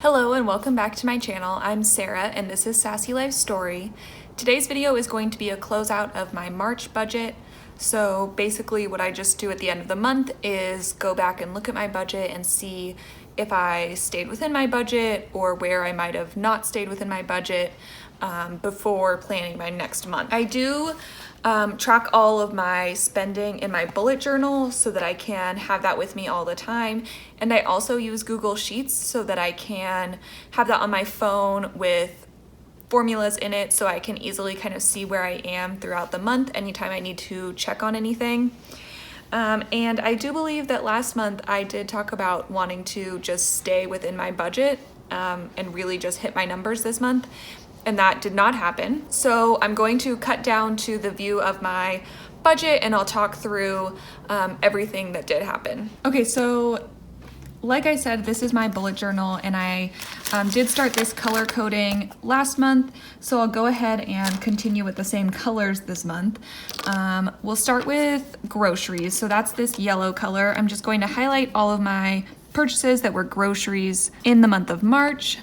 Hello and welcome back to my channel. I'm Sarah and this is Sassy Life Story. Today's video is going to be a closeout of my March budget. So basically what I just do at the end of the month is go back and look at my budget and see if I stayed within my budget or where I might have not stayed within my budget before planning my next month. I do track all of my spending in my bullet journal so that I can have that with me all the time. And I also use Google Sheets so that I can have that on my phone with formulas in it so I can easily kind of see where I am throughout the month anytime I need to check on anything. And I do believe that last month I did talk about wanting to just stay within my budget and really just hit my numbers this month. And that did not happen. So I'm going to cut down to the view of my budget and I'll talk through everything that did happen. Okay, so like I said, this is my bullet journal and I did start this color coding last month. So I'll go ahead and continue with the same colors this month. We'll start with groceries. So that's this yellow color. I'm just going to highlight all of my purchases that were groceries in the month of March.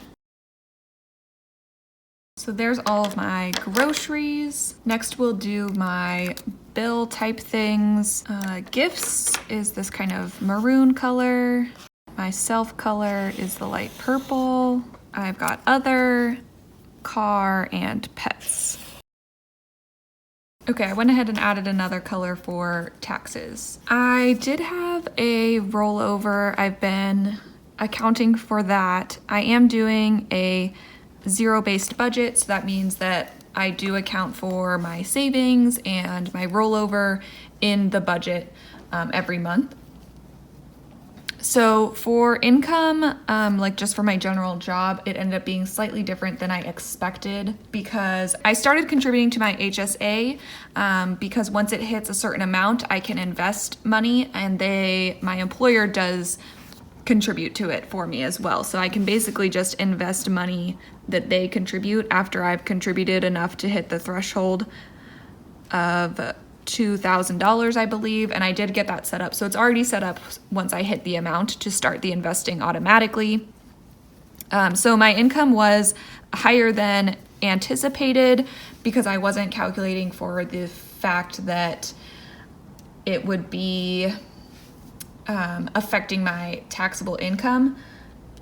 So there's all of my groceries. Next we'll do my bill type things. Gifts is this kind of maroon color. My self color is the light purple. I've got other, car, and pets. Okay, I went ahead and added another color for taxes. I did have a rollover. I've been accounting for that. I am doing a zero-based budget, so that means that I do account for my savings and my rollover in the budget every month. So for income, like just for my general job, it ended up being slightly different than I expected because I started contributing to my HSA because once it hits a certain amount, I can invest money and my employer does contribute to it for me as well. So I can basically just invest money that they contribute after I've contributed enough to hit the threshold of $2,000, I believe. And I did get that set up. So it's already set up once I hit the amount to start the investing automatically. So my income was higher than anticipated because I wasn't calculating for the fact that it would be affecting my taxable income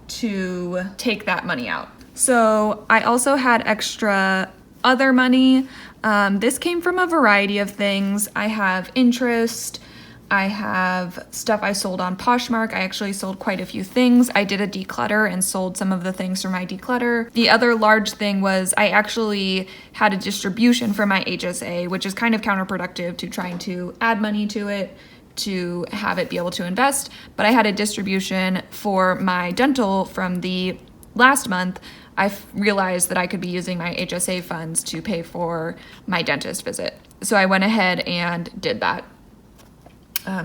to take that money out. So I also had extra other money. This came from a variety of things. I have interest. I have stuff I sold on Poshmark. I actually sold quite a few things. I did a declutter and sold some of the things from my declutter. The other large thing was I actually had a distribution for my HSA, which is kind of counterproductive to trying to add money to it to have it be able to invest. But I had a distribution for my dental from the last month. I realized that I could be using my HSA funds to pay for my dentist visit. So I went ahead and did that.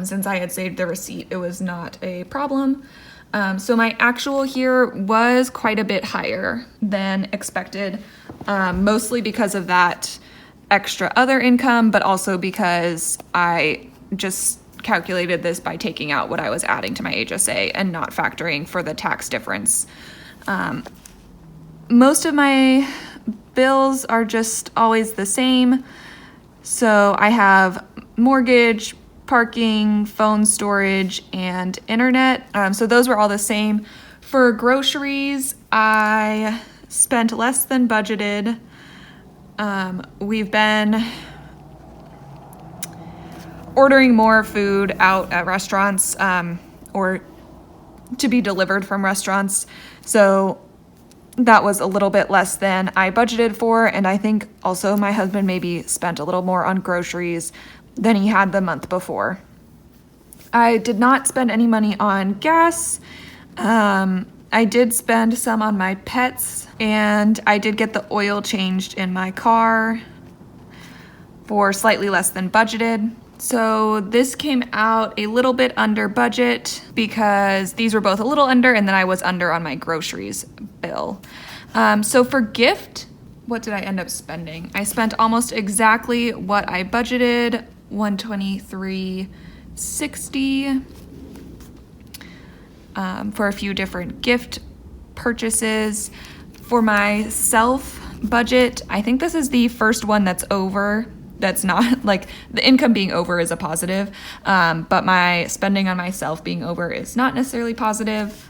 Since I had saved the receipt, it was not a problem. So my actual here was quite a bit higher than expected, mostly because of that extra other income, but also because I just calculated this by taking out what I was adding to my HSA and not factoring for the tax difference. Most of my bills are just always the same. So I have mortgage, parking, phone storage, and internet. So those were all the same. For groceries, I spent less than budgeted. We've been ordering more food out at restaurants or to be delivered from restaurants. So that was a little bit less than I budgeted for. And I think also my husband maybe spent a little more on groceries than he had the month before. I did not spend any money on gas. I did spend some on my pets and I did get the oil changed in my car for slightly less than budgeted. So this came out a little bit under budget because these were both a little under and then I was under on my groceries bill. So for gift, what did I end up spending? I spent almost exactly what I budgeted, $123.60 for a few different gift purchases. For myself budget, I think this is the first one that's over. That's not like the income being over is a positive, but my spending on myself being over is not necessarily positive.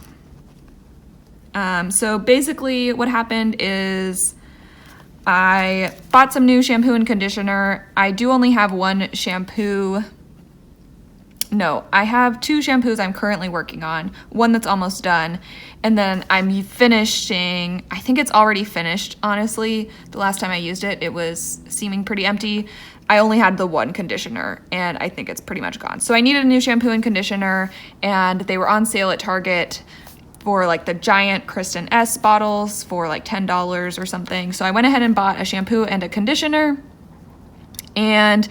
So basically what happened is I bought some new shampoo and conditioner. I do only have one shampoo. No, I have two shampoos I'm currently working on, one that's almost done, and then I'm finishing, I think it's already finished, honestly. The last time I used it, it was seeming pretty empty. I only had the one conditioner, and I think it's pretty much gone. So I needed a new shampoo and conditioner, and they were on sale at Target for like the giant Kristen S bottles for like $10 or something. So I went ahead and bought a shampoo and a conditioner, and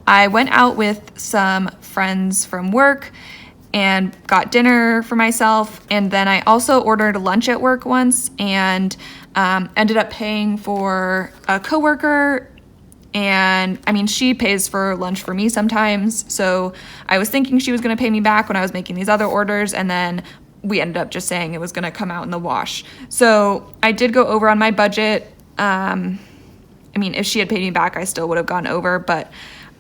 I went out with some friends from work and got dinner for myself. And then I also ordered lunch at work once and ended up paying for a coworker. And I mean, she pays for lunch for me sometimes. So I was thinking she was going to pay me back when I was making these other orders. And then we ended up just saying it was going to come out in the wash. So I did go over on my budget. I mean, if she had paid me back, I still would have gone over, but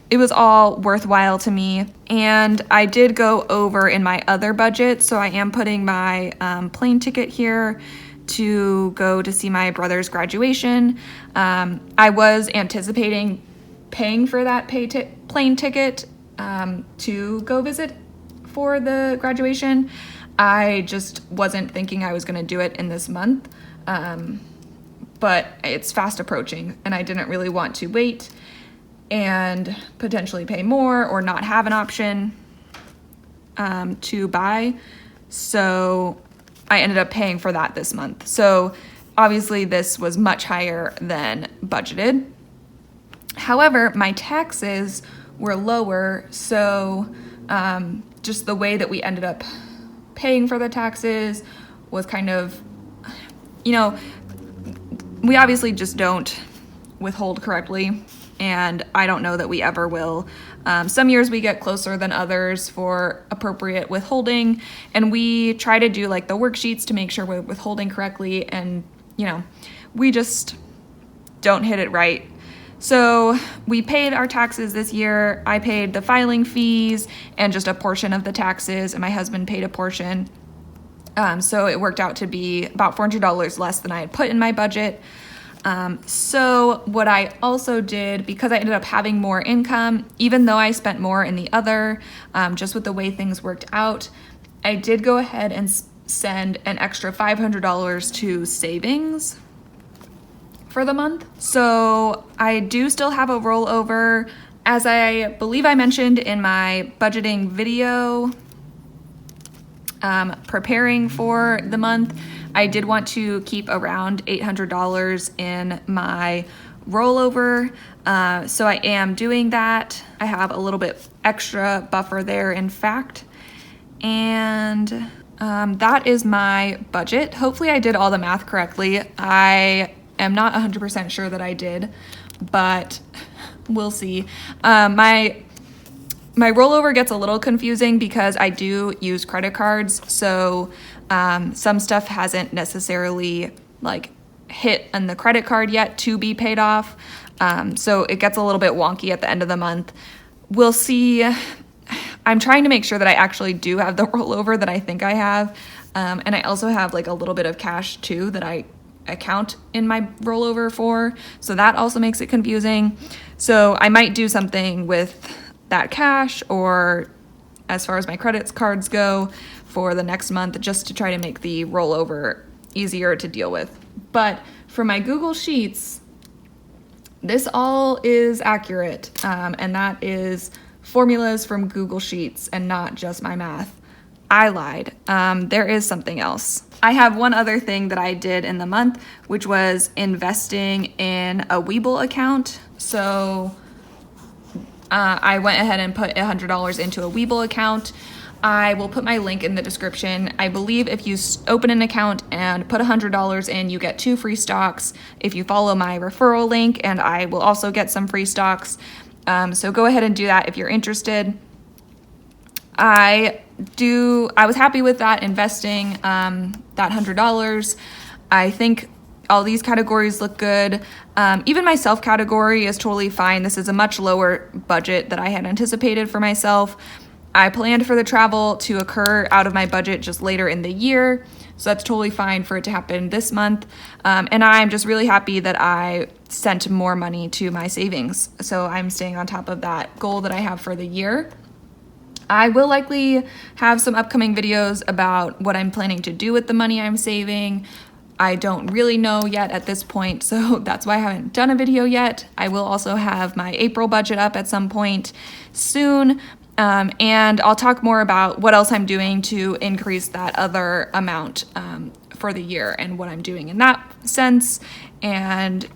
it was all worthwhile to me. And I did go over in my other budget, so I am putting my plane ticket here to go to see my brother's graduation. I was anticipating paying for that plane ticket to go visit for the graduation. I just wasn't thinking I was going to do it in this month, but it's fast approaching, and I didn't really want to wait and potentially pay more or not have an option to buy. So I ended up paying for that this month. So obviously this was much higher than budgeted. However, my taxes were lower. So just the way that we ended up paying for the taxes was kind of, you know, we obviously just don't withhold correctly. And I don't know that we ever will. Some years we get closer than others for appropriate withholding, and we try to do like the worksheets to make sure we're withholding correctly, and you know, we just don't hit it right. So we paid our taxes this year. I paid the filing fees and just a portion of the taxes, and my husband paid a portion. So it worked out to be about $400 less than I had put in my budget. So what I also did, because I ended up having more income, even though I spent more in the other, just with the way things worked out, I did go ahead and send an extra $500 to savings for the month. So I do still have a rollover. As I believe I mentioned in my budgeting video, preparing for the month, I did want to keep around $800 in my rollover, so I am doing that. I have a little bit extra buffer there, in fact, and that is my budget. Hopefully I did all the math correctly. I am not 100% sure that I did, but we'll see. My rollover gets a little confusing because I do use credit cards, so some stuff hasn't necessarily like hit on the credit card yet to be paid off, so it gets a little bit wonky at the end of the month. We'll see. I'm trying to make sure that I actually do have the rollover that I think I have, and I also have like a little bit of cash too that I account in my rollover for, so that also makes it confusing. So I might do something with that cash, or as far as my credit cards go for the next month, just to try to make the rollover easier to deal with. But for my Google Sheets, this all is accurate, and that is formulas from Google Sheets and not just my math. I lied. There is something else. I have one other thing that I did in the month, which was investing in a Webull account. So I went ahead and put $100 into a Webull account. I will put my link in the description. I believe if you open an account and put $100 in, you get 2 free stocks if you follow my referral link, and I will also get some free stocks. So go ahead and do that if you're interested. I I was happy with that investing, that $100. I think all these categories look good. Even my self category is totally fine. This is a much lower budget that I had anticipated for myself. I planned for the travel to occur out of my budget just later in the year, so that's totally fine for it to happen this month. And I'm just really happy that I sent more money to my savings. So I'm staying on top of that goal that I have for the year. I will likely have some upcoming videos about what I'm planning to do with the money I'm saving. I don't really know yet at this point, so that's why I haven't done a video yet. I will also have my April budget up at some point soon, and I'll talk more about what else I'm doing to increase that other amount for the year and what I'm doing in that sense. And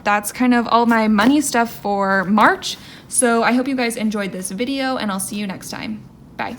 that's kind of all my money stuff for March. So I hope you guys enjoyed this video, and I'll see you next time. Bye.